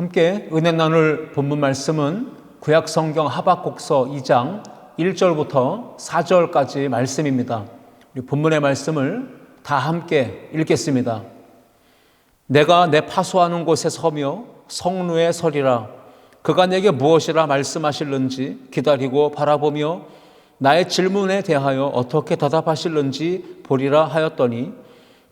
함께 은혜 나눌 본문 말씀은 구약성경 하박국서 2장 1절부터 4절까지 말씀입니다. 우리 본문의 말씀을 다 함께 읽겠습니다. 내가 내 파수하는 곳에 서며 성루에 서리라. 그가 내게 무엇이라 말씀하실는지 기다리고 바라보며 나의 질문에 대하여 어떻게 대답하실는지 보리라 하였더니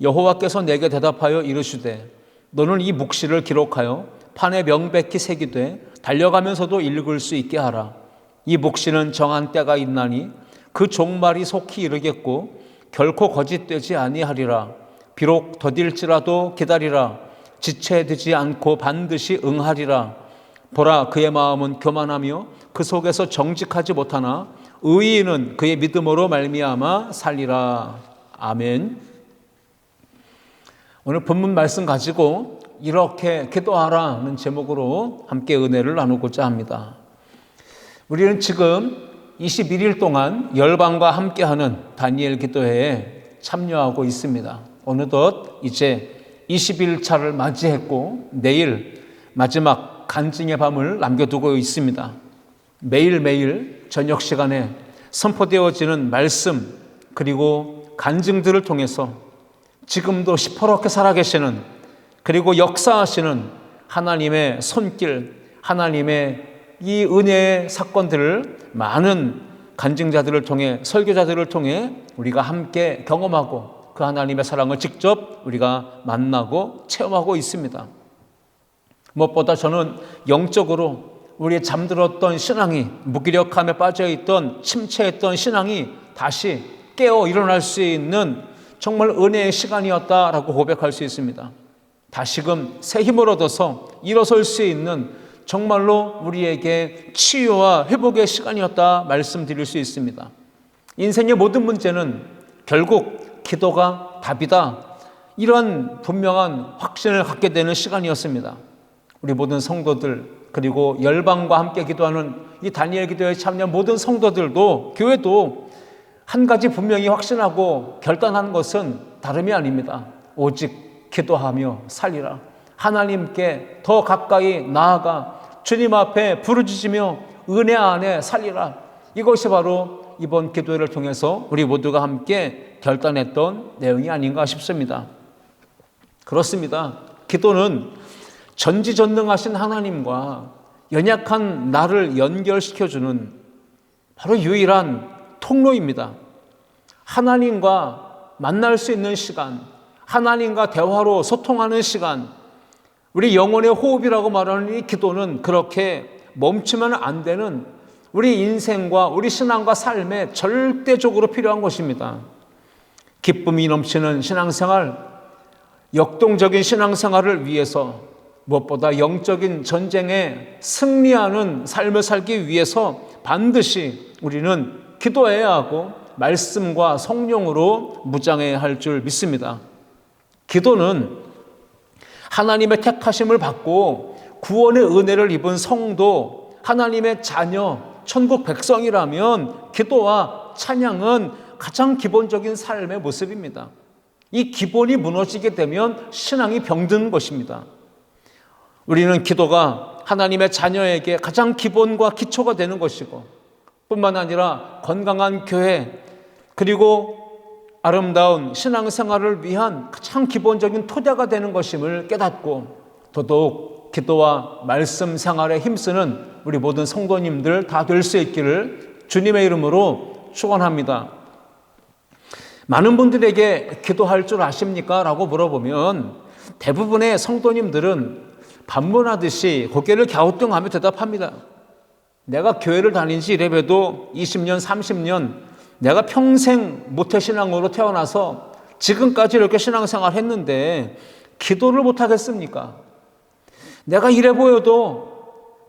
여호와께서 내게 대답하여 이르시되 너는 이 묵시를 기록하여 판에 명백히 새기되 달려가면서도 읽을 수 있게 하라. 이 묵시는 정한 때가 있나니 그 종말이 속히 이르겠고 결코 거짓되지 아니하리라. 비록 더딜지라도 기다리라. 지체되지 않고 반드시 응하리라. 보라, 그의 마음은 교만하며 그 속에서 정직하지 못하나 의인은 그의 믿음으로 말미암아 살리라. 아멘. 오늘 본문 말씀 가지고 이렇게 기도하라는 제목으로 함께 은혜를 나누고자 합니다. 우리는 지금 21일 동안 열방과 함께하는 다니엘 기도회에 참여하고 있습니다. 어느덧 이제 20일차를 맞이했고 내일 마지막 간증의 밤을 남겨두고 있습니다. 매일매일 저녁 시간에 선포되어지는 말씀 그리고 간증들을 통해서 지금도 시퍼렇게 살아계시는 그리고 역사하시는 하나님의 손길, 하나님의 이 은혜의 사건들을 많은 간증자들을 통해 설교자들을 통해 우리가 함께 경험하고 그 하나님의 사랑을 직접 우리가 만나고 체험하고 있습니다. 무엇보다 저는 영적으로 우리의 잠들었던 신앙이 무기력함에 빠져있던 침체했던 신앙이 다시 깨어 일어날 수 있는 정말 은혜의 시간이었다라고 고백할 수 있습니다. 다시금 새 힘을 얻어서 일어설 수 있는 정말로 우리에게 치유와 회복의 시간이었다 말씀드릴 수 있습니다. 인생의 모든 문제는 결국 기도가 답이다. 이런 분명한 확신을 갖게 되는 시간이었습니다. 우리 모든 성도들 그리고 열방과 함께 기도하는 이 다니엘 기도에 참여한 모든 성도들도 교회도 한 가지 분명히 확신하고 결단하는 것은 다름이 아닙니다. 오직 기도하며 살리라. 하나님께 더 가까이 나아가 주님 앞에 부르짖으며 은혜 안에 살리라. 이것이 바로 이번 기도회를 통해서 우리 모두가 함께 결단했던 내용이 아닌가 싶습니다. 그렇습니다. 기도는 전지전능하신 하나님과 연약한 나를 연결시켜주는 바로 유일한 통로입니다. 하나님과 만날 수 있는 시간, 하나님과 대화로 소통하는 시간, 우리 영혼의 호흡이라고 말하는 이 기도는 그렇게 멈추면 안 되는 우리 인생과 우리 신앙과 삶에 절대적으로 필요한 것입니다. 기쁨이 넘치는 신앙생활, 역동적인 신앙생활을 위해서 무엇보다 영적인 전쟁에 승리하는 삶을 살기 위해서 반드시 우리는 기도해야 하고 말씀과 성령으로 무장해야 할 줄 믿습니다. 기도는 하나님의 택하심을 받고 구원의 은혜를 입은 성도, 하나님의 자녀, 천국 백성이라면 기도와 찬양은 가장 기본적인 삶의 모습입니다. 이 기본이 무너지게 되면 신앙이 병드는 것입니다. 우리는 기도가 하나님의 자녀에게 가장 기본과 기초가 되는 것이고 뿐만 아니라 건강한 교회 그리고 아름다운 신앙생활을 위한 가장 기본적인 토대가 되는 것임을 깨닫고 더더욱 기도와 말씀 생활에 힘쓰는 우리 모든 성도님들 다 될 수 있기를 주님의 이름으로 축원합니다. 많은 분들에게 기도할 줄 아십니까? 라고 물어보면 대부분의 성도님들은 반문하듯이 고개를 갸우뚱하며 대답합니다. 내가 교회를 다닌 지 이래봬도 20년, 30년 내가 평생 모태신앙으로 태어나서 지금까지 이렇게 신앙생활 했는데 기도를 못하겠습니까? 내가 이래 보여도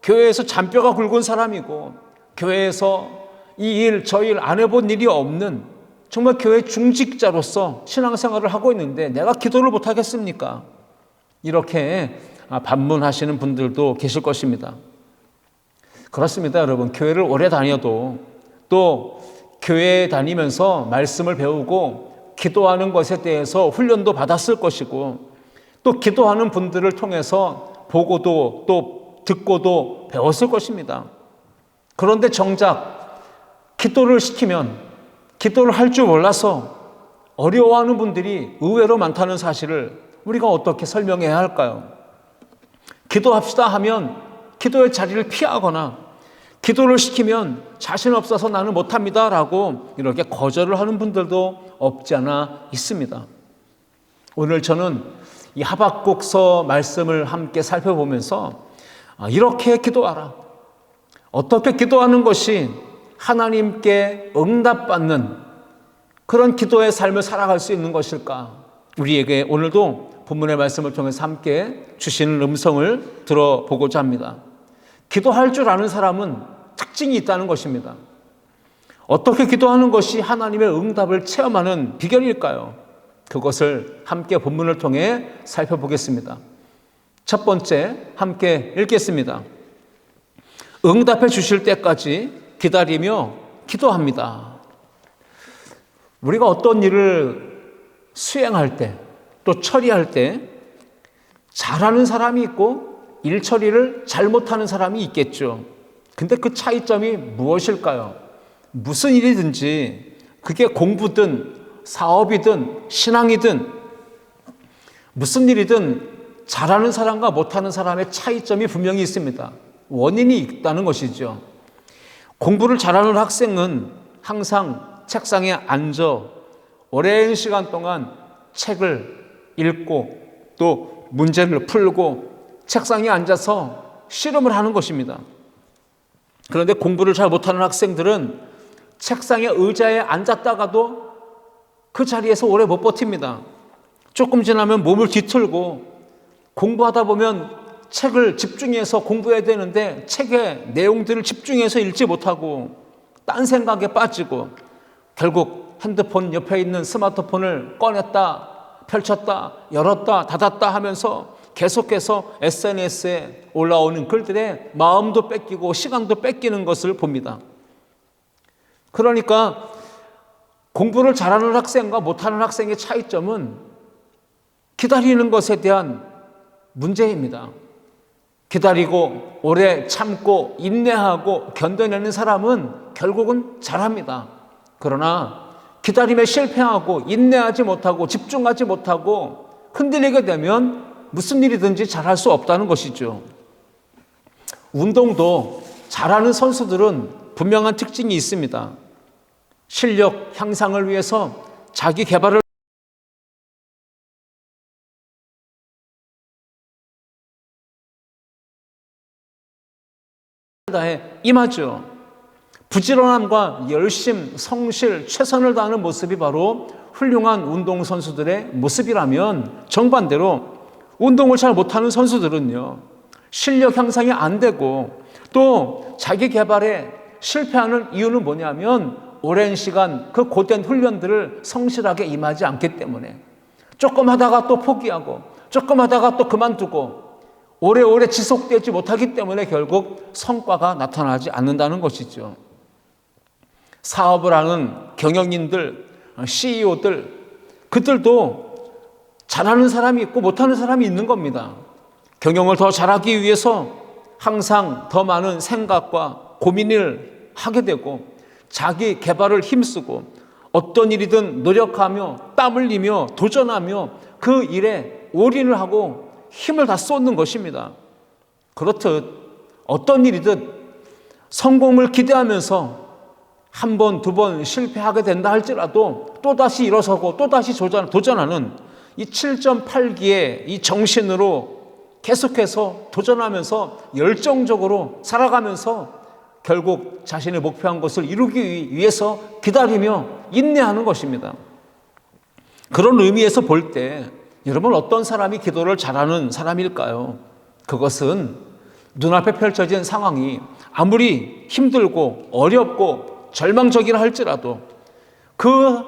교회에서 잔뼈가 굵은 사람이고 교회에서 이 일, 저 일 안 해본 일이 없는 정말 교회 중직자로서 신앙생활을 하고 있는데 내가 기도를 못하겠습니까? 이렇게 반문하시는 분들도 계실 것입니다. 그렇습니다, 여러분. 교회를 오래 다녀도 또 교회에 다니면서 말씀을 배우고 기도하는 것에 대해서 훈련도 받았을 것이고 또 기도하는 분들을 통해서 보고도 또 듣고도 배웠을 것입니다. 그런데 정작 기도를 시키면 기도를 할 줄 몰라서 어려워하는 분들이 의외로 많다는 사실을 우리가 어떻게 설명해야 할까요? 기도합시다 하면 기도의 자리를 피하거나 기도를 시키면 자신 없어서 나는 못합니다 라고 이렇게 거절을 하는 분들도 없지 않아 있습니다. 오늘 저는 이 하박국서 말씀을 함께 살펴보면서 이렇게 기도하라, 어떻게 기도하는 것이 하나님께 응답받는 그런 기도의 삶을 살아갈 수 있는 것일까, 우리에게 오늘도 본문의 말씀을 통해서 함께 주시는 음성을 들어보고자 합니다. 기도할 줄 아는 사람은 특징이 있다는 것입니다. 어떻게 기도하는 것이 하나님의 응답을 체험하는 비결일까요? 그것을 함께 본문을 통해 살펴보겠습니다. 첫 번째, 함께 읽겠습니다. 응답해 주실 때까지 기다리며 기도합니다. 우리가 어떤 일을 수행할 때, 또 처리할 때 잘하는 사람이 있고 일 처리를 잘못하는 사람이 있겠죠. 근데 그 차이점이 무엇일까요? 무슨 일이든지 그게 공부든 사업이든 신앙이든 무슨 일이든 잘하는 사람과 못하는 사람의 차이점이 분명히 있습니다. 원인이 있다는 것이죠. 공부를 잘하는 학생은 항상 책상에 앉아 오랜 시간 동안 책을 읽고 또 문제를 풀고 책상에 앉아서 씨름을 하는 것입니다. 그런데 공부를 잘 못하는 학생들은 책상에 의자에 앉았다가도 그 자리에서 오래 못 버팁니다. 조금 지나면 몸을 뒤틀고 공부하다 보면 책을 집중해서 공부해야 되는데 책의 내용들을 집중해서 읽지 못하고 딴 생각에 빠지고 결국 핸드폰 옆에 있는 스마트폰을 꺼냈다 펼쳤다 열었다 닫았다 하면서 계속해서 SNS에 올라오는 글들에 마음도 뺏기고 시간도 뺏기는 것을 봅니다. 그러니까 공부를 잘하는 학생과 못하는 학생의 차이점은 기다리는 것에 대한 문제입니다. 기다리고 오래 참고 인내하고 견뎌내는 사람은 결국은 잘합니다. 그러나 기다림에 실패하고 인내하지 못하고 집중하지 못하고 흔들리게 되면 무슨 일이든지 잘할 수 없다는 것이죠. 운동도 잘하는 선수들은 분명한 특징이 있습니다. 실력 향상을 위해서 자기 개발을 다해 임하죠. 부지런함과 열심, 성실, 최선을 다하는 모습이 바로 훌륭한 운동선수들의 모습이라면 정반대로 운동을 잘 못하는 선수들은요, 실력 향상이 안 되고 또 자기 개발에 실패하는 이유는 뭐냐면 오랜 시간 그 고된 훈련들을 성실하게 임하지 않기 때문에 조금 하다가 또 포기하고 조금 하다가 또 그만두고 오래오래 지속되지 못하기 때문에 결국 성과가 나타나지 않는다는 것이죠. 사업을 하는 경영인들, CEO들, 그들도 잘하는 사람이 있고 못하는 사람이 있는 겁니다. 경영을 더 잘하기 위해서 항상 더 많은 생각과 고민을 하게 되고 자기 개발을 힘쓰고 어떤 일이든 노력하며 땀 흘리며 도전하며 그 일에 올인을 하고 힘을 다 쏟는 것입니다. 그렇듯 어떤 일이든 성공을 기대하면서 한 번, 두 번 실패하게 된다 할지라도 또다시 일어서고 또다시 도전하는 이 7.8기의 이 정신으로 계속해서 도전하면서 열정적으로 살아가면서 결국 자신의 목표한 것을 이루기 위해서 기다리며 인내하는 것입니다. 그런 의미에서 볼 때 여러분 어떤 사람이 기도를 잘하는 사람일까요? 그것은 눈앞에 펼쳐진 상황이 아무리 힘들고 어렵고 절망적이라 할지라도 그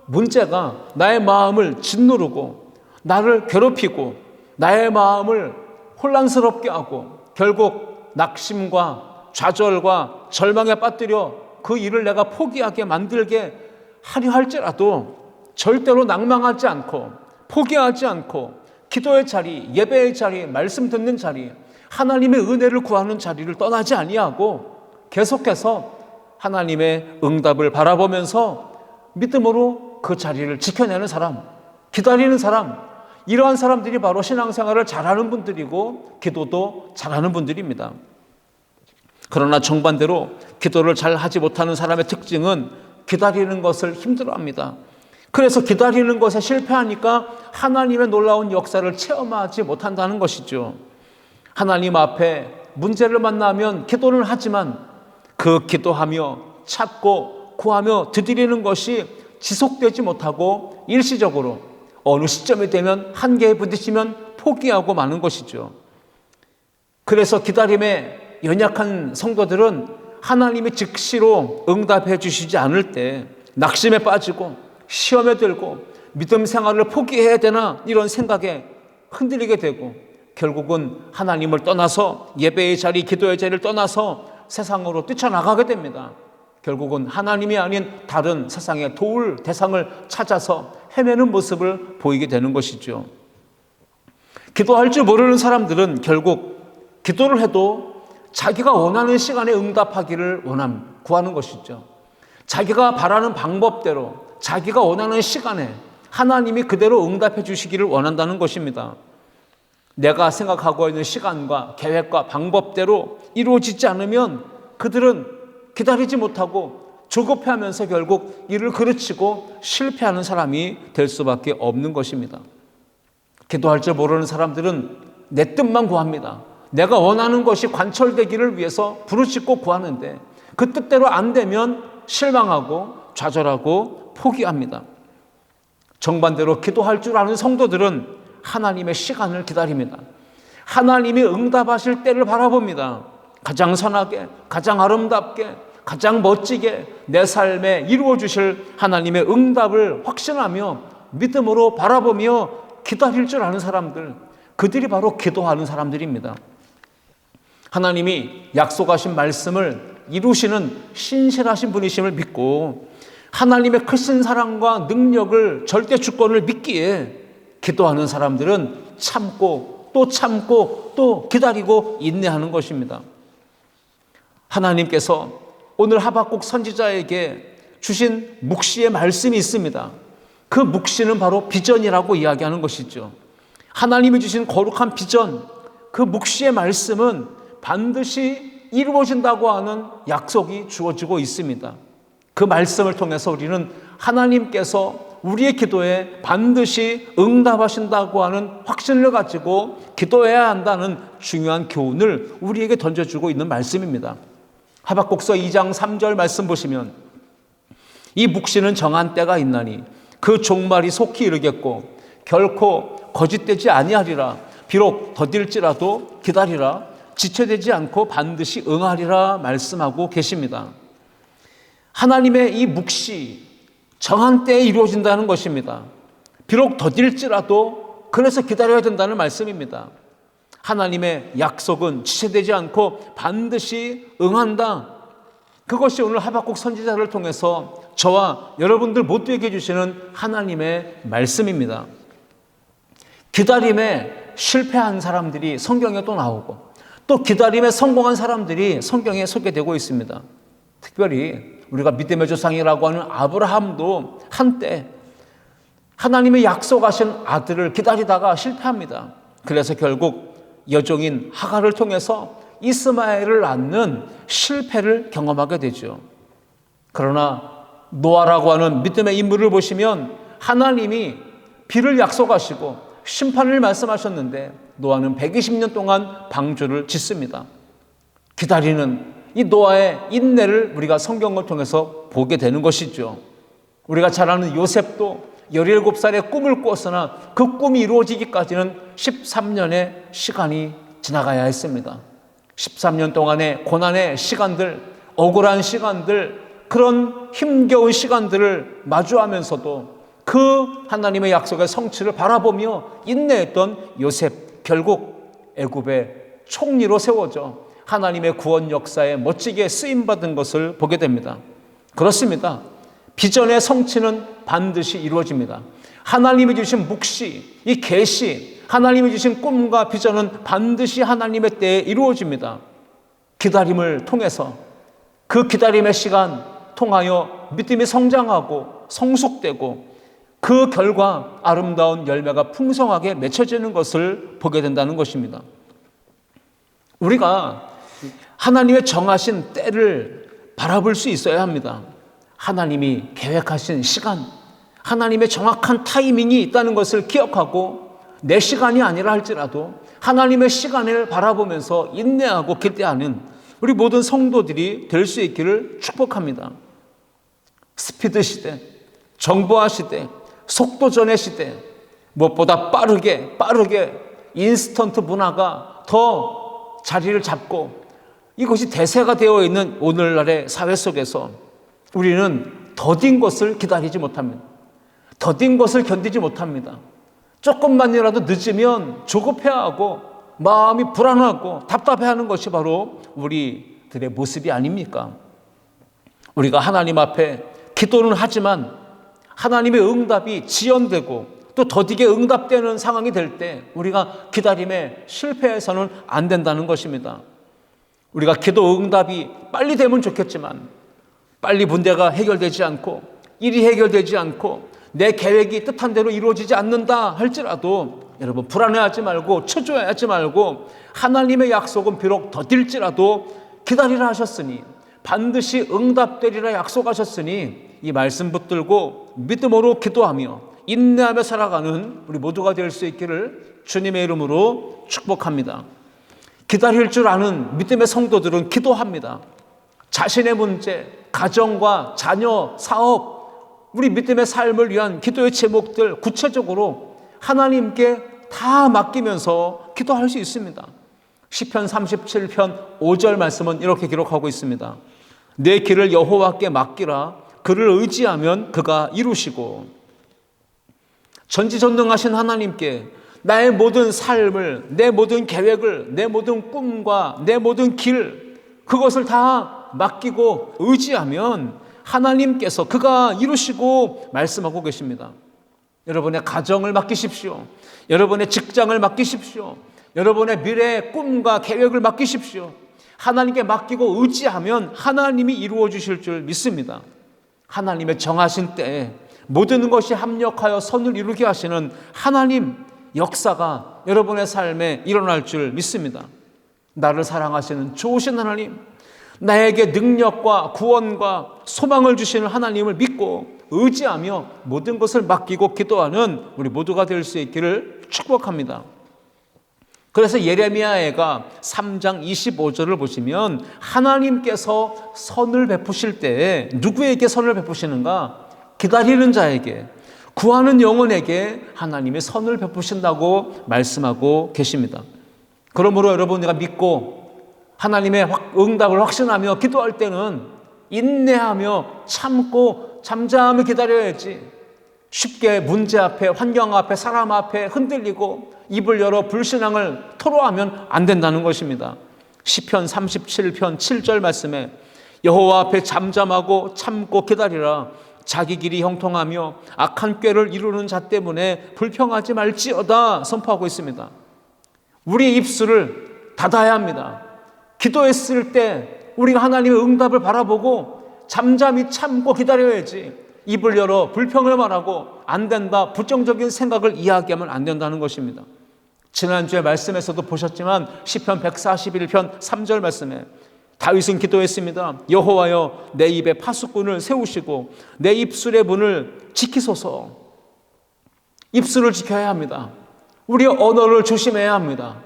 문제가 나의 마음을 짓누르고 나를 괴롭히고 나의 마음을 혼란스럽게 하고 결국 낙심과 좌절과 절망에 빠뜨려 그 일을 내가 포기하게 만들게 하려 할지라도 절대로 낭망하지 않고 포기하지 않고 기도의 자리, 예배의 자리, 말씀 듣는 자리, 하나님의 은혜를 구하는 자리를 떠나지 아니하고 계속해서 하나님의 응답을 바라보면서 믿음으로 그 자리를 지켜내는 사람, 기다리는 사람, 이러한 사람들이 바로 신앙생활을 잘하는 분들이고 기도도 잘하는 분들입니다. 그러나 정반대로 기도를 잘 하지 못하는 사람의 특징은 기다리는 것을 힘들어합니다. 그래서 기다리는 것에 실패하니까 하나님의 놀라운 역사를 체험하지 못한다는 것이죠. 하나님 앞에 문제를 만나면 기도를 하지만 그 기도하며 찾고 구하며 드리는 것이 지속되지 못하고 일시적으로 어느 시점이 되면 한계에 부딪히면 포기하고 마는 것이죠. 그래서 기다림에 연약한 성도들은 하나님이 즉시로 응답해 주시지 않을 때 낙심에 빠지고 시험에 들고 믿음 생활을 포기해야 되나 이런 생각에 흔들리게 되고 결국은 하나님을 떠나서 예배의 자리, 기도의 자리를 떠나서 세상으로 뛰쳐나가게 됩니다. 결국은 하나님이 아닌 다른 세상에 도울 대상을 찾아서 헤매는 모습을 보이게 되는 것이죠. 기도할 줄 모르는 사람들은 결국 기도를 해도 자기가 원하는 시간에 응답하기를 구하는 것이죠. 자기가 바라는 방법대로 자기가 원하는 시간에 하나님이 그대로 응답해 주시기를 원한다는 것입니다. 내가 생각하고 있는 시간과 계획과 방법대로 이루어지지 않으면 그들은 기다리지 못하고 조급해하면서 결국 일을 그르치고 실패하는 사람이 될 수밖에 없는 것입니다. 기도할 줄 모르는 사람들은 내 뜻만 구합니다. 내가 원하는 것이 관철되기를 위해서 부르짖고 구하는데 그 뜻대로 안 되면 실망하고 좌절하고 포기합니다. 정반대로 기도할 줄 아는 성도들은 하나님의 시간을 기다립니다. 하나님이 응답하실 때를 바라봅니다. 가장 선하게, 가장 아름답게, 가장 멋지게 내 삶에 이루어 주실 하나님의 응답을 확신하며 믿음으로 바라보며 기다릴 줄 아는 사람들, 그들이 바로 기도하는 사람들입니다. 하나님이 약속하신 말씀을 이루시는 신실하신 분이심을 믿고 하나님의 크신 사랑과 능력을 절대 주권을 믿기에 기도하는 사람들은 참고 또 기다리고 인내하는 것입니다. 하나님께서 오늘 하박국 선지자에게 주신 묵시의 말씀이 있습니다. 그 묵시는 바로 비전이라고 이야기하는 것이죠. 하나님이 주신 거룩한 비전, 그 묵시의 말씀은 반드시 이루어진다고 하는 약속이 주어지고 있습니다. 그 말씀을 통해서 우리는 하나님께서 우리의 기도에 반드시 응답하신다고 하는 확신을 가지고 기도해야 한다는 중요한 교훈을 우리에게 던져주고 있는 말씀입니다. 하박국서 2장 3절 말씀 보시면 이 묵시는 정한 때가 있나니 그 종말이 속히 이르겠고 결코 거짓되지 아니하리라. 비록 더딜지라도 기다리라. 지체되지 않고 반드시 응하리라 말씀하고 계십니다. 하나님의 이 묵시 정한 때에 이루어진다는 것입니다. 비록 더딜지라도 그래서 기다려야 된다는 말씀입니다. 하나님의 약속은 지체되지 않고 반드시 응한다. 그것이 오늘 하박국 선지자를 통해서 저와 여러분들 모두에게 주시는 하나님의 말씀입니다. 기다림에 실패한 사람들이 성경에 또 나오고 또 기다림에 성공한 사람들이 성경에 소개되고 있습니다. 특별히 우리가 믿음의 조상이라고 하는 아브라함도 한때 하나님의 약속하신 아들을 기다리다가 실패합니다. 그래서 결국 여종인 하갈을 통해서 이스마엘을 낳는 실패를 경험하게 되죠. 그러나 노아라고 하는 믿음의 인물을 보시면 하나님이 비를 약속하시고 심판을 말씀하셨는데 노아는 120년 동안 방주를 짓습니다. 기다리는 이 노아의 인내를 우리가 성경을 통해서 보게 되는 것이죠. 우리가 잘 아는 요셉도 17살에 꿈을 꿨으나 그 꿈이 이루어지기까지는 13년의 시간이 지나가야 했습니다. 13년 동안의 고난의 시간들, 억울한 시간들, 그런 힘겨운 시간들을 마주하면서도 그 하나님의 약속의 성취를 바라보며 인내했던 요셉, 결국 애굽의 총리로 세워져 하나님의 구원 역사에 멋지게 쓰임받은 것을 보게 됩니다. 그렇습니다. 비전의 성취는 반드시 이루어집니다. 하나님이 주신 묵시, 이 계시, 하나님이 주신 꿈과 비전은 반드시 하나님의 때에 이루어집니다. 기다림을 통해서 그 기다림의 시간 통하여 믿음이 성장하고 성숙되고 그 결과 아름다운 열매가 풍성하게 맺혀지는 것을 보게 된다는 것입니다. 우리가 하나님의 정하신 때를 바라볼 수 있어야 합니다. 하나님이 계획하신 시간, 하나님의 정확한 타이밍이 있다는 것을 기억하고 내 시간이 아니라 할지라도 하나님의 시간을 바라보면서 인내하고 기대하는 우리 모든 성도들이 될 수 있기를 축복합니다. 스피드 시대, 정보화 시대, 속도전의 시대, 무엇보다 빠르게 인스턴트 문화가 더 자리를 잡고 이것이 대세가 되어 있는 오늘날의 사회 속에서 우리는 더딘 것을 기다리지 못합니다. 더딘 것을 견디지 못합니다. 조금만이라도 늦으면 조급해하고 마음이 불안하고 답답해하는 것이 바로 우리들의 모습이 아닙니까? 우리가 하나님 앞에 기도는 하지만 하나님의 응답이 지연되고 또 더디게 응답되는 상황이 될 때 우리가 기다림에 실패해서는 안 된다는 것입니다. 우리가 기도 응답이 빨리 되면 좋겠지만 빨리 문제가 해결되지 않고 일이 해결되지 않고 내 계획이 뜻한 대로 이루어지지 않는다 할지라도 여러분 불안해하지 말고 초조해하지 말고 하나님의 약속은 비록 더딜지라도 기다리라 하셨으니 반드시 응답되리라 약속하셨으니 이 말씀 붙들고 믿음으로 기도하며 인내하며 살아가는 우리 모두가 될 수 있기를 주님의 이름으로 축복합니다. 기다릴 줄 아는 믿음의 성도들은 기도합니다. 자신의 문제, 가정과 자녀, 사업, 우리 믿음의 삶을 위한 기도의 제목들 구체적으로 하나님께 다 맡기면서 기도할 수 있습니다. 시편 37편 5절 말씀은 이렇게 기록하고 있습니다. 내 길을 여호와께 맡기라. 그를 의지하면 그가 이루시고. 전지전능하신 하나님께 나의 모든 삶을, 내 모든 계획을, 내 모든 꿈과 내 모든 길, 그것을 다 맡기고 의지하면 하나님께서 그가 이루시고 말씀하고 계십니다. 여러분의 가정을 맡기십시오. 여러분의 직장을 맡기십시오. 여러분의 미래의 꿈과 계획을 맡기십시오. 하나님께 맡기고 의지하면 하나님이 이루어 주실 줄 믿습니다. 하나님의 정하신 때에 모든 것이 합력하여 선을 이루게 하시는 하나님 역사가 여러분의 삶에 일어날 줄 믿습니다. 나를 사랑하시는 좋으신 하나님, 나에게 능력과 구원과 소망을 주시는 하나님을 믿고 의지하며 모든 것을 맡기고 기도하는 우리 모두가 될 수 있기를 축복합니다. 그래서 예레미야가 3장 25절을 보시면 하나님께서 선을 베푸실 때 누구에게 선을 베푸시는가? 기다리는 자에게, 구하는 영혼에게 하나님의 선을 베푸신다고 말씀하고 계십니다. 그러므로 여러분, 내가 믿고 하나님의 응답을 확신하며 기도할 때는 인내하며 참고 잠잠히 기다려야지. 쉽게 문제 앞에, 환경 앞에, 사람 앞에 흔들리고 입을 열어 불신앙을 토로하면 안 된다는 것입니다. 시편 37편 7절 말씀에 여호와 앞에 잠잠하고 참고 기다리라. 자기 길이 형통하며 악한 꾀를 이루는 자 때문에 불평하지 말지어다 선포하고 있습니다. 우리의 입술을 닫아야 합니다. 기도했을 때 우리가 하나님의 응답을 바라보고 잠잠히 참고 기다려야지. 입을 열어 불평을 말하고 안 된다, 부정적인 생각을 이야기하면 안 된다는 것입니다. 지난주에 말씀에서도 보셨지만 시편 141편 3절 말씀에 다윗은 기도했습니다. 여호와여, 내 입에 파수꾼을 세우시고 내 입술의 문을 지키소서. 입술을 지켜야 합니다. 우리의 언어를 조심해야 합니다.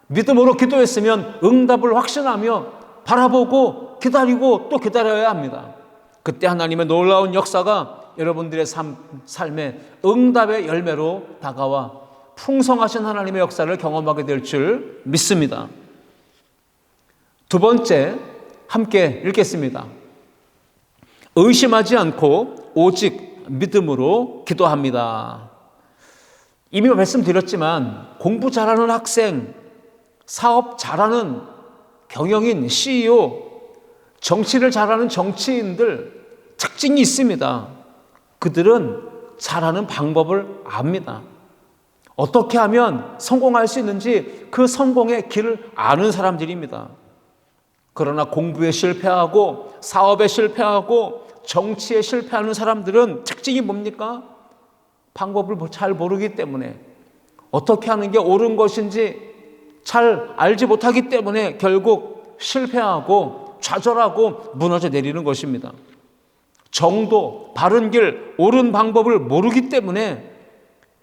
믿음으로 기도했으면 응답을 확신하며 바라보고 기다리고 또 기다려야 합니다. 그때 하나님의 놀라운 역사가 여러분들의 삶에 응답의 열매로 다가와 풍성하신 하나님의 역사를 경험하게 될 줄 믿습니다. 두 번째, 함께 읽겠습니다. 의심하지 않고 오직 믿음으로 기도합니다. 이미 말씀드렸지만 공부 잘하는 학생, 사업 잘하는 경영인, CEO, 정치를 잘하는 정치인들 특징이 있습니다. 그들은 잘하는 방법을 압니다. 어떻게 하면 성공할 수 있는지 그 성공의 길을 아는 사람들입니다. 그러나 공부에 실패하고 사업에 실패하고 정치에 실패하는 사람들은 특징이 뭡니까? 방법을 잘 모르기 때문에, 어떻게 하는 게 옳은 것인지 잘 알지 못하기 때문에 결국 실패하고 좌절하고 무너져 내리는 것입니다. 정도, 바른 길, 옳은 방법을 모르기 때문에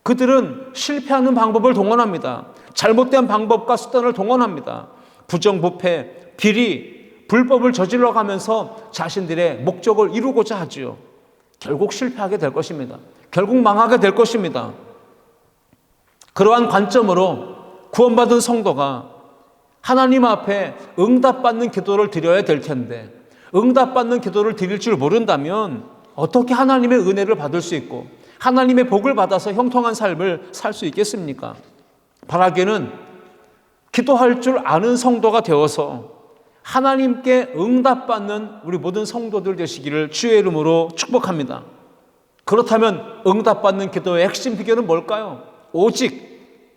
그들은 실패하는 방법을 동원합니다. 잘못된 방법과 수단을 동원합니다. 부정부패, 비리, 불법을 저질러 가면서 자신들의 목적을 이루고자 하지요. 결국 실패하게 될 것입니다. 결국 망하게 될 것입니다. 그러한 관점으로 구원받은 성도가 하나님 앞에 응답받는 기도를 드려야 될 텐데, 응답받는 기도를 드릴 줄 모른다면 어떻게 하나님의 은혜를 받을 수 있고 하나님의 복을 받아서 형통한 삶을 살 수 있겠습니까? 바라기는 기도할 줄 아는 성도가 되어서 하나님께 응답받는 우리 모든 성도들 되시기를 주의 이름으로 축복합니다. 그렇다면 응답받는 기도의 핵심 비결은 뭘까요? 오직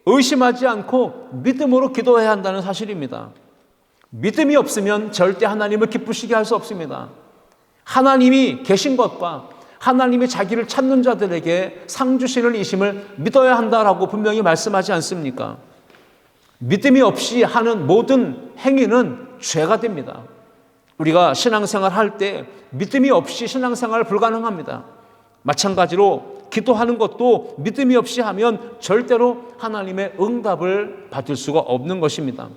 의심하지 않고 믿음으로 기도해야 한다는 사실입니다. 믿음이 없으면 절대 하나님을 기쁘시게 할 수 없습니다. 하나님이 계신 것과 하나님이 자기를 찾는 자들에게 상 주시는 이심을 믿어야 한다라고 분명히 말씀하지 않습니까? 믿음이 없이 하는 모든 행위는 죄가 됩니다. 우리가 신앙생활 할 때 믿음이 없이 신앙생활 불가능합니다. 마찬가지로 기도하는 것도 믿음이 없이 하면 절대로 하나님의 응답을 받을 수가 없는 것입니다.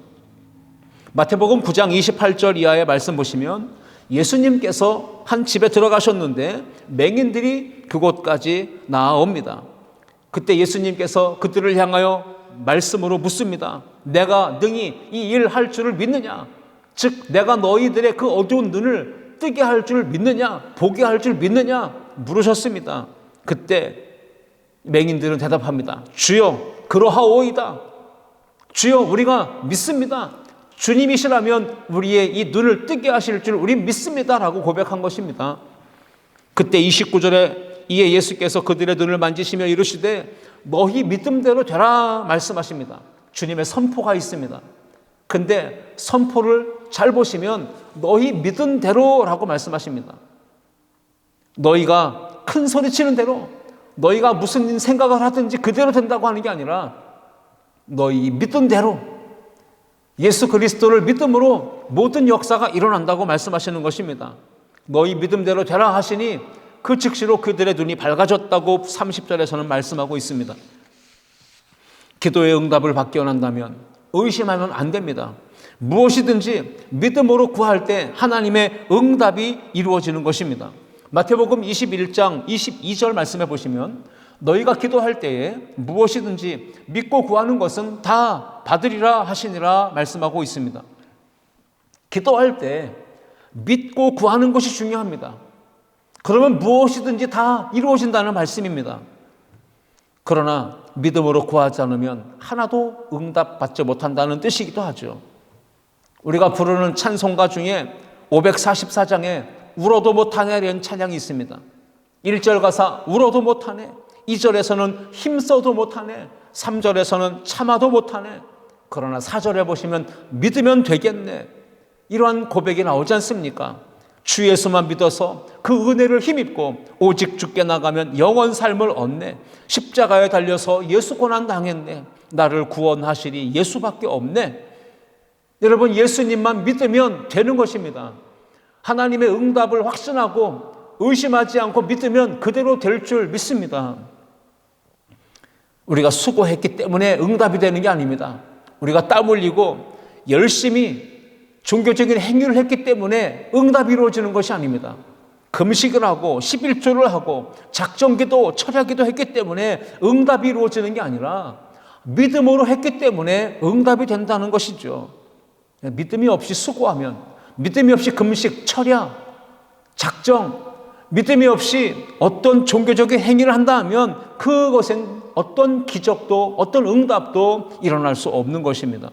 마태복음 9장 28절 이하의 말씀 보시면 예수님께서 한 집에 들어가셨는데 맹인들이 그곳까지 나아옵니다. 그때 예수님께서 그들을 향하여 말씀으로 묻습니다. 내가 능히 이 일 할 줄을 믿느냐? 즉 내가 너희들의 그 어두운 눈을 뜨게 할 줄 믿느냐? 보게 할 줄 믿느냐? 물으셨습니다. 그때 맹인들은 대답합니다. 주여 그러하오이다. 주여 우리가 믿습니다. 주님이시라면 우리의 이 눈을 뜨게 하실 줄 우리 믿습니다 라고 고백한 것입니다. 그때 29절에 이에 예수께서 그들의 눈을 만지시며 이르시되 너희 믿음대로 되라 말씀하십니다. 주님의 선포가 있습니다. 근데 선포를 잘 보시면 너희 믿은 대로라고 말씀하십니다. 너희가 큰 소리 치는 대로, 너희가 무슨 생각을 하든지 그대로 된다고 하는 게 아니라 너희 믿은 대로 예수 그리스도를 믿음으로 모든 역사가 일어난다고 말씀하시는 것입니다. 너희 믿음대로 되라 하시니 그 즉시로 그들의 눈이 밝아졌다고 30절에서는 말씀하고 있습니다. 기도의 응답을 받기 원한다면 의심하면 안 됩니다. 무엇이든지 믿음으로 구할 때 하나님의 응답이 이루어지는 것입니다. 마태복음 21장 22절 말씀해 보시면 너희가 기도할 때에 무엇이든지 믿고 구하는 것은 다 받으리라 하시니라 말씀하고 있습니다. 기도할 때 믿고 구하는 것이 중요합니다. 그러면 무엇이든지 다 이루어진다는 말씀입니다. 그러나 믿음으로 구하지 않으면 하나도 응답받지 못한다는 뜻이기도 하죠. 우리가 부르는 찬송가 중에 544장에 울어도 못하네라는 찬양이 있습니다. 1절 가사 울어도 못하네, 2절에서는 힘써도 못하네, 3절에서는 참아도 못하네, 그러나 4절에 보시면 믿으면 되겠네, 이러한 고백이 나오지 않습니까? 주 예수만 믿어서 그 은혜를 힘입고 오직 주께 나가면 영원 삶을 얻네, 십자가에 달려서 예수 고난 당했네, 나를 구원하시리 예수밖에 없네. 여러분, 예수님만 믿으면 되는 것입니다. 하나님의 응답을 확신하고 의심하지 않고 믿으면 그대로 될 줄 믿습니다. 우리가 수고했기 때문에 응답이 되는 게 아닙니다. 우리가 땀 흘리고 열심히 종교적인 행위를 했기 때문에 응답이 이루어지는 것이 아닙니다. 금식을 하고 11조를 하고 작정기도 철야기도 했기 때문에 응답이 이루어지는 게 아니라 믿음으로 했기 때문에 응답이 된다는 것이죠. 믿음이 없이 수고하면, 믿음이 없이 금식, 철야, 작정, 믿음이 없이 어떤 종교적인 행위를 한다 하면 그것엔 어떤 기적도 어떤 응답도 일어날 수 없는 것입니다.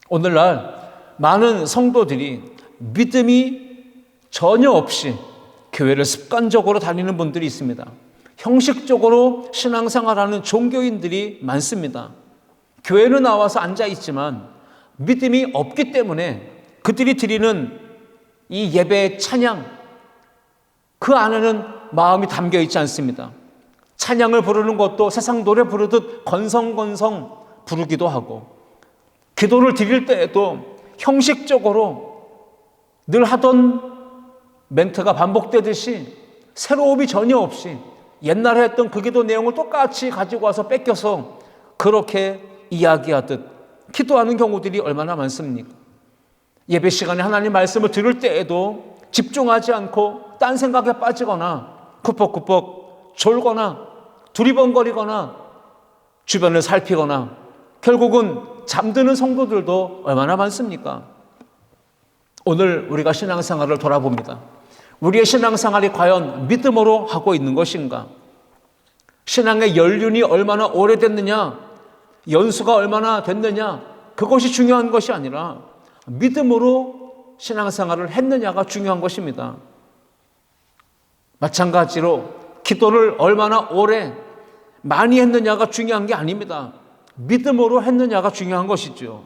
오늘날 많은 성도들이 믿음이 전혀 없이 교회를 습관적으로 다니는 분들이 있습니다. 형식적으로 신앙생활하는 종교인들이 많습니다. 교회는 나와서 앉아있지만 믿음이 없기 때문에 그들이 드리는 이 예배의 찬양, 그 안에는 마음이 담겨 있지 않습니다. 찬양을 부르는 것도 세상 노래 부르듯 건성건성 부르기도 하고, 기도를 드릴 때에도 형식적으로 늘 하던 멘트가 반복되듯이 새로움이 전혀 없이 옛날에 했던 그 기도 내용을 똑같이 가지고 와서 뺏겨서 그렇게 이야기하듯 기도하는 경우들이 얼마나 많습니까? 예배 시간에 하나님 말씀을 들을 때에도 집중하지 않고 딴 생각에 빠지거나 쿠벅쿠벅 졸거나 두리번거리거나 주변을 살피거나 결국은 잠드는 성도들도 얼마나 많습니까? 오늘 우리가 신앙생활을 돌아봅니다. 우리의 신앙생활이 과연 믿음으로 하고 있는 것인가? 신앙의 연륜이 얼마나 오래됐느냐, 연수가 얼마나 됐느냐, 그것이 중요한 것이 아니라 믿음으로 신앙생활을 했느냐가 중요한 것입니다. 마찬가지로 기도를 얼마나 오래 많이 했느냐가 중요한 게 아닙니다. 믿음으로 했느냐가 중요한 것이죠.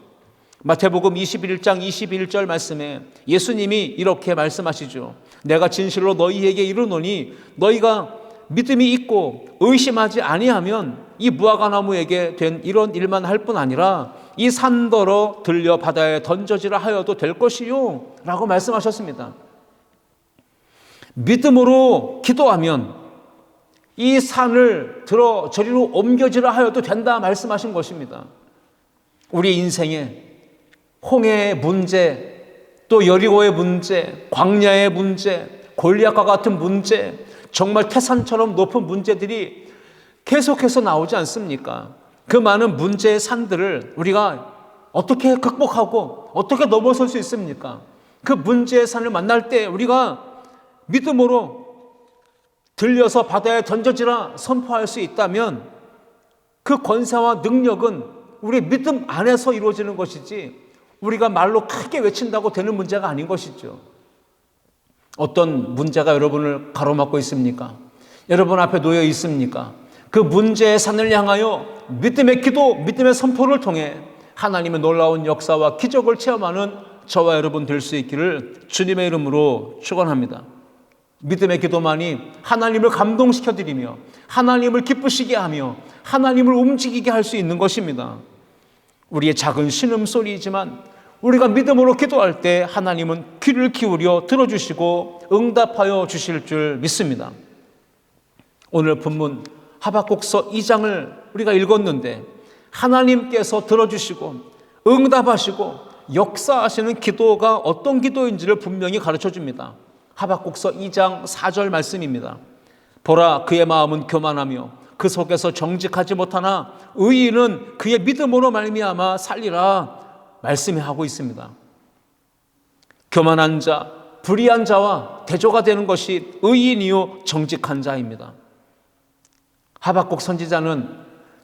마태복음 21장 21절 말씀에 예수님이 이렇게 말씀하시죠. 내가 진실로 너희에게 이르노니 너희가 믿음이 있고 의심하지 아니하면 이 무화과나무에게 된 이런 일만 할 뿐 아니라 이 산더러 들려 바다에 던져지라 하여도 될 것이요 라고 말씀하셨습니다. 믿음으로 기도하면 이 산을 들어 저리로 옮겨지라 하여도 된다 말씀하신 것입니다. 우리 인생에 홍해의 문제, 또 여리고의 문제, 광야의 문제, 골리앗과 같은 문제, 정말 태산처럼 높은 문제들이 계속해서 나오지 않습니까? 그 많은 문제의 산들을 우리가 어떻게 극복하고 어떻게 넘어설 수 있습니까? 그 문제의 산을 만날 때 우리가 믿음으로 들려서 바다에 던져지라 선포할 수 있다면 그 권세와 능력은 우리 믿음 안에서 이루어지는 것이지 우리가 말로 크게 외친다고 되는 문제가 아닌 것이죠. 어떤 문제가 여러분을 가로막고 있습니까? 여러분 앞에 놓여 있습니까? 그 문제의 산을 향하여 믿음의 기도, 믿음의 선포를 통해 하나님의 놀라운 역사와 기적을 체험하는 저와 여러분 될 수 있기를 주님의 이름으로 축원합니다. 믿음의 기도만이 하나님을 감동시켜드리며 하나님을 기쁘시게 하며 하나님을 움직이게 할 수 있는 것입니다. 우리의 작은 신음소리이지만 우리가 믿음으로 기도할 때 하나님은 귀를 기울여 들어주시고 응답하여 주실 줄 믿습니다. 오늘 본문 하박국서 2장을 우리가 읽었는데 하나님께서 들어주시고 응답하시고 역사하시는 기도가 어떤 기도인지를 분명히 가르쳐 줍니다. 하박국서 2장 4절 말씀입니다. 보라, 그의 마음은 교만하며 그 속에서 정직하지 못하나 의인은 그의 믿음으로 말미암아 살리라 말씀이 하고 있습니다. 교만한 자, 불의한 자와 대조가 되는 것이 의인이요 정직한 자입니다. 하박국 선지자는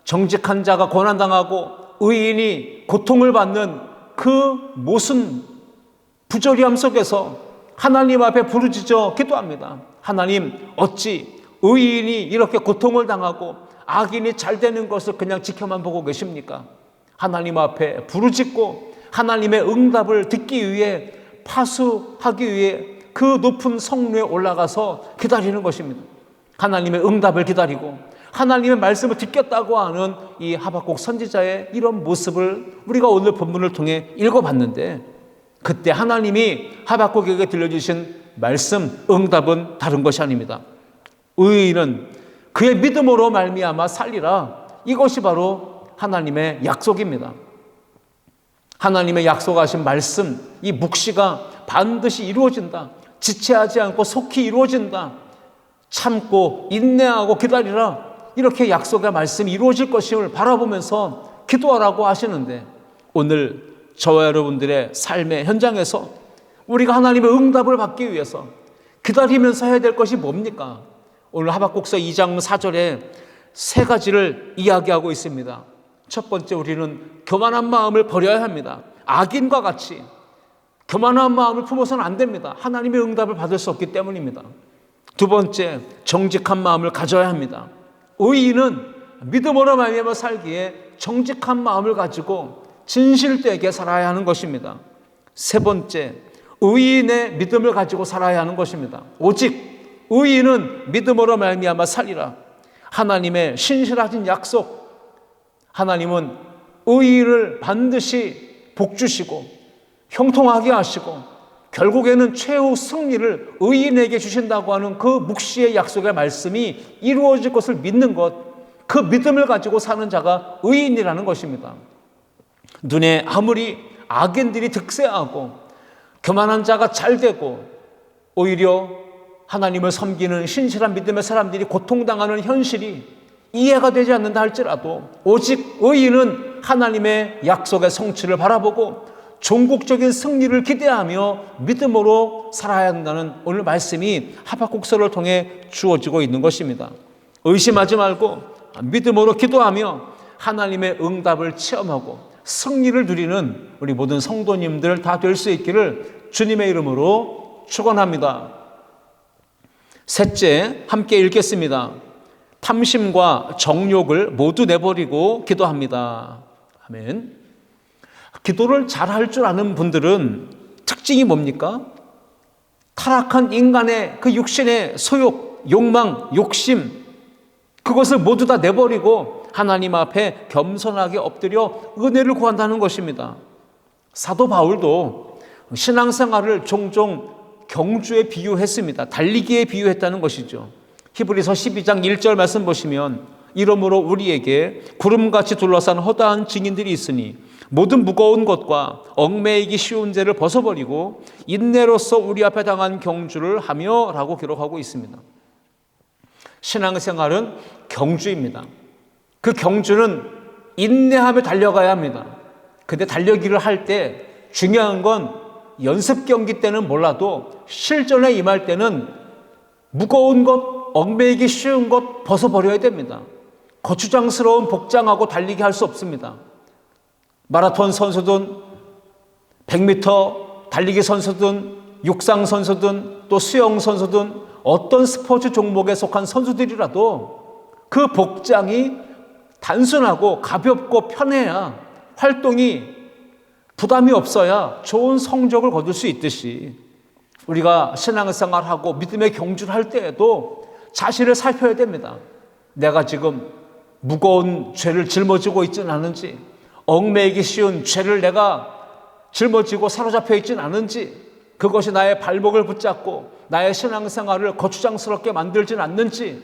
정직한 자가 고난당하고 의인이 고통을 받는 그 모순 부조리함 속에서 하나님 앞에 부르짖어 기도합니다. 하나님, 어찌 의인이 이렇게 고통을 당하고 악인이 잘 되는 것을 그냥 지켜만 보고 계십니까? 하나님 앞에 부르짖고 하나님의 응답을 듣기 위해 파수하기 위해 그 높은 성루에 올라가서 기다리는 것입니다. 하나님의 응답을 기다리고 하나님의 말씀을 듣겠다고 하는 이 하박국 선지자의 이런 모습을 우리가 오늘 본문을 통해 읽어봤는데, 그때 하나님이 하박국에게 들려주신 말씀, 응답은 다른 것이 아닙니다. 의인은 그의 믿음으로 말미암아 살리라. 이것이 바로 하나님의 약속입니다. 하나님의 약속하신 말씀, 이 묵시가 반드시 이루어진다. 지체하지 않고 속히 이루어진다. 참고 인내하고 기다리라. 이렇게 약속의 말씀이 이루어질 것임을 바라보면서 기도하라고 하시는데, 오늘 저와 여러분들의 삶의 현장에서 우리가 하나님의 응답을 받기 위해서 기다리면서 해야 될 것이 뭡니까? 오늘 하박국서 2장 4절에 세 가지를 이야기하고 있습니다. 첫 번째, 우리는 교만한 마음을 버려야 합니다. 악인과 같이 교만한 마음을 품어서는 안 됩니다. 하나님의 응답을 받을 수 없기 때문입니다. 두 번째, 정직한 마음을 가져야 합니다. 의인은 믿음으로 말미암아 살기에 정직한 마음을 가지고 진실되게 살아야 하는 것입니다. 세 번째, 의인의 믿음을 가지고 살아야 하는 것입니다. 오직 의인은 믿음으로 말미암아 살리라. 하나님의 신실하신 약속, 하나님은 의인을 반드시 복주시고 형통하게 하시고 결국에는 최후 승리를 의인에게 주신다고 하는 그 묵시의 약속의 말씀이 이루어질 것을 믿는 것, 그 믿음을 가지고 사는 자가 의인이라는 것입니다. 눈에 아무리 악인들이 득세하고 교만한 자가 잘 되고 오히려 하나님을 섬기는 신실한 믿음의 사람들이 고통당하는 현실이 이해가 되지 않는다 할지라도 오직 의인은 하나님의 약속의 성취를 바라보고 종국적인 승리를 기대하며 믿음으로 살아야 한다는 오늘 말씀이 하박국서를 통해 주어지고 있는 것입니다. 의심하지 말고 믿음으로 기도하며 하나님의 응답을 체험하고 승리를 누리는 우리 모든 성도님들 다 될 수 있기를 주님의 이름으로 축원합니다. 셋째, 함께 읽겠습니다. 탐심과 정욕을 모두 내버리고 기도합니다. 아멘. 기도를 잘할 줄 아는 분들은 특징이 뭡니까? 타락한 인간의 그 육신의 소욕, 욕망, 욕심, 그것을 모두 다 내버리고 하나님 앞에 겸손하게 엎드려 은혜를 구한다는 것입니다. 사도 바울도 신앙생활을 종종 경주에 비유했습니다. 달리기에 비유했다는 것이죠. 히브리서 12장 1절 말씀 보시면 이러므로 우리에게 구름같이 둘러싼 허다한 증인들이 있으니 모든 무거운 것과 얽매이기 쉬운 죄를 벗어버리고 인내로서 우리 앞에 당한 경주를 하며 라고 기록하고 있습니다. 신앙생활은 경주입니다. 그 경주는 인내하며 달려가야 합니다. 근데 달려기를 할 때 중요한 건 연습 경기 때는 몰라도 실전에 임할 때는 무거운 것, 얽매이기 쉬운 것 벗어버려야 됩니다. 거추장스러운 복장하고 달리기 할 수 없습니다. 마라톤 선수든 100m 달리기 선수든 육상 선수든 또 수영 선수든 어떤 스포츠 종목에 속한 선수들이라도 그 복장이 단순하고 가볍고 편해야 활동이 부담이 없어야 좋은 성적을 거둘 수 있듯이 우리가 신앙생활하고 믿음의 경주를 할 때에도 자신을 살펴야 됩니다. 내가 지금 무거운 죄를 짊어지고 있지는 않은지, 얽매이기 쉬운 죄를 내가 짊어지고 사로잡혀 있지는 않은지, 그것이 나의 발목을 붙잡고 나의 신앙생활을 거추장스럽게 만들지는 않는지,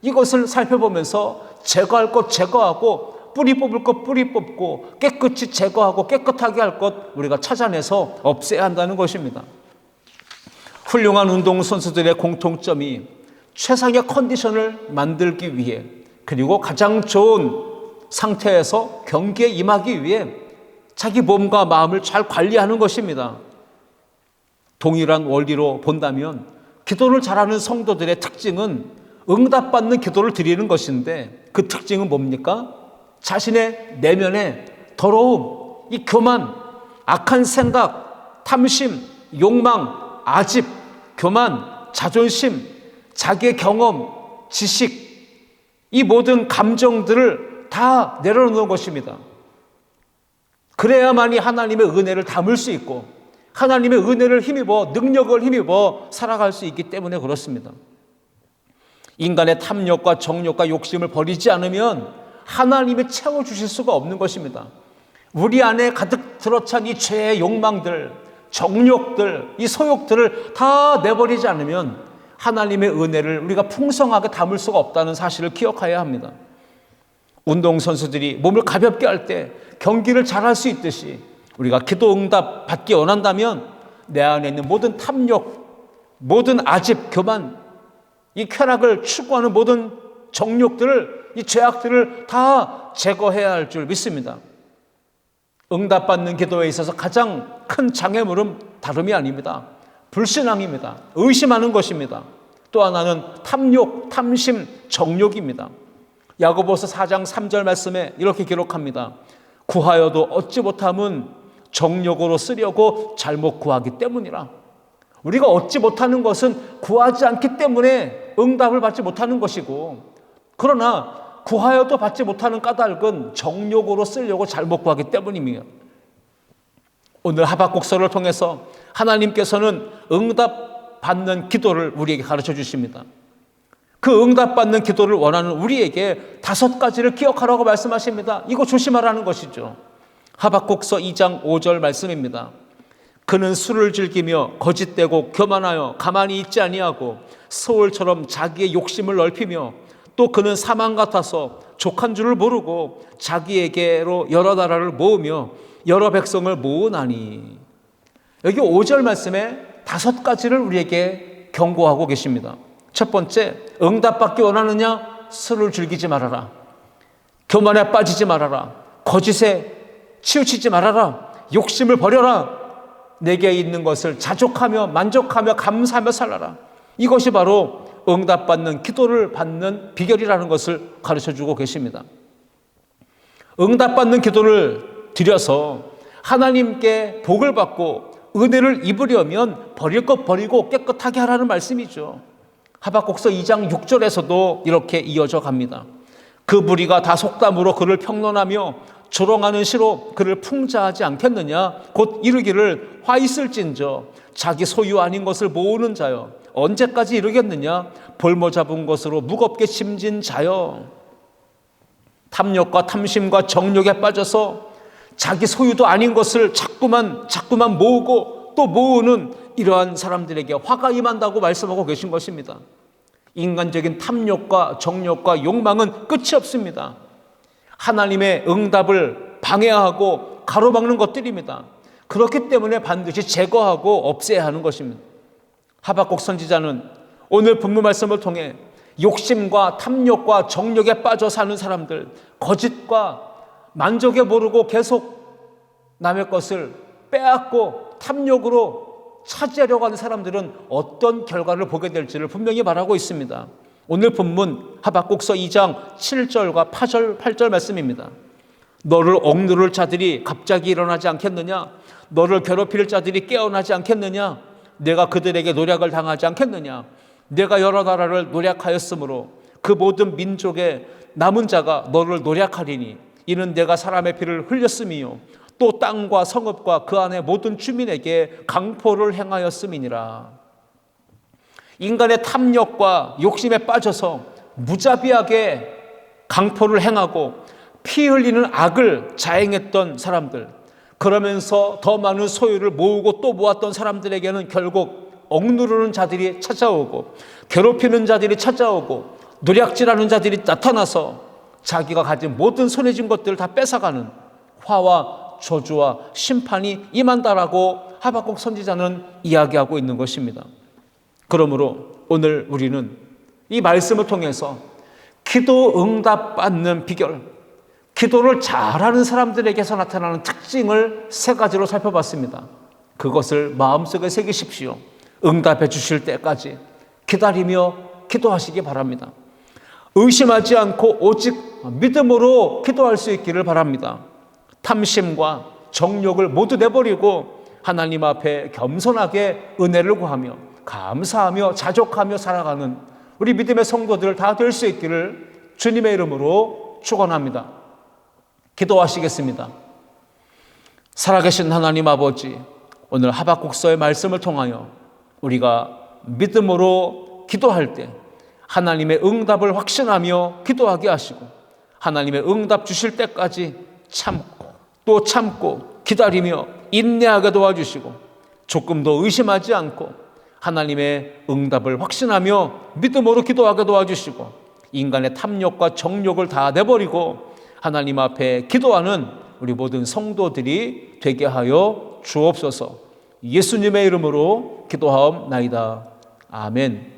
이것을 살펴보면서 제거할 것 제거하고 뿌리 뽑을 것 뿌리 뽑고 깨끗이 제거하고 깨끗하게 할 것 우리가 찾아내서 없애야 한다는 것입니다. 훌륭한 운동선수들의 공통점이 최상의 컨디션을 만들기 위해 그리고 가장 좋은 상태에서 경기에 임하기 위해 자기 몸과 마음을 잘 관리하는 것입니다. 동일한 원리로 본다면 기도를 잘하는 성도들의 특징은 응답받는 기도를 드리는 것인데 그 특징은 뭡니까? 자신의 내면의 더러움, 이 교만, 악한 생각, 탐심, 욕망, 아집, 교만, 자존심, 자기의 경험, 지식, 이 모든 감정들을 다 내려놓는 것입니다. 그래야만이 하나님의 은혜를 담을 수 있고 하나님의 은혜를 힘입어 능력을 힘입어 살아갈 수 있기 때문에 그렇습니다. 인간의 탐욕과 정욕과 욕심을 버리지 않으면 하나님이 채워주실 수가 없는 것입니다. 우리 안에 가득 들어찬 이 죄의 욕망들, 정욕들, 이 소욕들을 다 내버리지 않으면 하나님의 은혜를 우리가 풍성하게 담을 수가 없다는 사실을 기억해야 합니다. 운동선수들이 몸을 가볍게 할 때 경기를 잘할 수 있듯이 우리가 기도 응답 받기 원한다면 내 안에 있는 모든 탐욕, 모든 아집, 교만, 이 쾌락을 추구하는 모든 정욕들을, 이 죄악들을 다 제거해야 할 줄 믿습니다. 응답받는 기도에 있어서 가장 큰 장애물은 다름이 아닙니다. 불신앙입니다. 의심하는 것입니다. 또 하나는 탐욕, 탐심, 정욕입니다. 야고보서 4장 3절 말씀에 이렇게 기록합니다. 구하여도 얻지 못함은 정욕으로 쓰려고 잘못 구하기 때문이라. 우리가 얻지 못하는 것은 구하지 않기 때문에 응답을 받지 못하는 것이고, 그러나 구하여도 받지 못하는 까닭은 정욕으로 쓰려고 잘못 구하기 때문입니다. 오늘 하박국서를 통해서 하나님께서는 응답받는 기도를 우리에게 가르쳐 주십니다. 그 응답받는 기도를 원하는 우리에게 5가지를 기억하라고 말씀하십니다. 이거 조심하라는 것이죠. 하박국서 2장 5절 말씀입니다. 그는 술을 즐기며 거짓되고 교만하여 가만히 있지 아니하고 소울처럼 자기의 욕심을 넓히며, 또 그는 사망 같아서 족한 줄을 모르고 자기에게로 여러 나라를 모으며 여러 백성을 모으나니. 여기 5절 말씀에 5가지를 우리에게 경고하고 계십니다. 첫 번째, 응답받기 원하느냐? 술을 즐기지 말아라. 교만에 빠지지 말아라. 거짓에 치우치지 말아라. 욕심을 버려라. 내게 있는 것을 자족하며 만족하며 감사하며 살아라. 이것이 바로 응답받는 기도를 받는 비결이라는 것을 가르쳐주고 계십니다. 응답받는 기도를 드려서 하나님께 복을 받고 은혜를 입으려면 버릴 것 버리고 깨끗하게 하라는 말씀이죠. 하박국서 2장 6절에서도 이렇게 이어져 갑니다. 그 무리가 다 속담으로 그를 평론하며 조롱하는 시로 그를 풍자하지 않겠느냐? 곧 이르기를 화 있을진저 자기 소유 아닌 것을 모으는 자여, 언제까지 이르겠느냐? 볼모 잡은 것으로 무겁게 짐진 자여. 탐욕과 탐심과 정욕에 빠져서 자기 소유도 아닌 것을 자꾸만 모으고 또 모으는 이러한 사람들에게 화가 임한다고 말씀하고 계신 것입니다. 인간적인 탐욕과 정욕과 욕망은 끝이 없습니다. 하나님의 응답을 방해하고 가로막는 것들입니다. 그렇기 때문에 반드시 제거하고 없애야 하는 것입니다. 하박국 선지자는 오늘 본문 말씀을 통해 욕심과 탐욕과 정욕에 빠져 사는 사람들, 거짓과 만족에 모르고 계속 남의 것을 빼앗고 탐욕으로 차지하려고 하는 사람들은 어떤 결과를 보게 될지를 분명히 말하고 있습니다. 오늘 본문 하박국서 2장 7절과 8절 말씀입니다. 너를 억누를 자들이 갑자기 일어나지 않겠느냐? 너를 괴롭힐 자들이 깨어나지 않겠느냐? 내가 그들에게 노략을 당하지 않겠느냐? 내가 여러 나라를 노략하였으므로 그 모든 민족의 남은 자가 너를 노략하리니 이는 내가 사람의 피를 흘렸음이요 또 땅과 성읍과 그 안의 모든 주민에게 강포를 행하였음이니라. 인간의 탐욕과 욕심에 빠져서 무자비하게 강포를 행하고 피 흘리는 악을 자행했던 사람들, 그러면서 더 많은 소유를 모으고 또 모았던 사람들에게는 결국 억누르는 자들이 찾아오고 괴롭히는 자들이 찾아오고 노략질하는 자들이 나타나서 자기가 가진 모든 손해진 것들을 다 뺏어가는 화와 저주와 심판이 임한다라고 하박국 선지자는 이야기하고 있는 것입니다. 그러므로 오늘 우리는 이 말씀을 통해서 기도 응답받는 비결, 기도를 잘하는 사람들에게서 나타나는 특징을 3가지로 살펴봤습니다. 그것을 마음속에 새기십시오. 응답해 주실 때까지 기다리며 기도하시기 바랍니다. 의심하지 않고 오직 믿음으로 기도할 수 있기를 바랍니다. 탐심과 정욕을 모두 내버리고 하나님 앞에 겸손하게 은혜를 구하며 감사하며 자족하며 살아가는 우리 믿음의 성도들 다 될 수 있기를 주님의 이름으로 축원합니다. 기도하시겠습니다. 살아계신 하나님 아버지, 오늘 하박국서의 말씀을 통하여 우리가 믿음으로 기도할 때 하나님의 응답을 확신하며 기도하게 하시고 하나님의 응답 주실 때까지 참고 또 참고 기다리며 인내하게 도와주시고 조금도 의심하지 않고 하나님의 응답을 확신하며 믿음으로 기도하게 도와주시고 인간의 탐욕과 정욕을 다 내버리고 하나님 앞에 기도하는 우리 모든 성도들이 되게 하여 주옵소서. 예수님의 이름으로 기도하옵나이다. 아멘.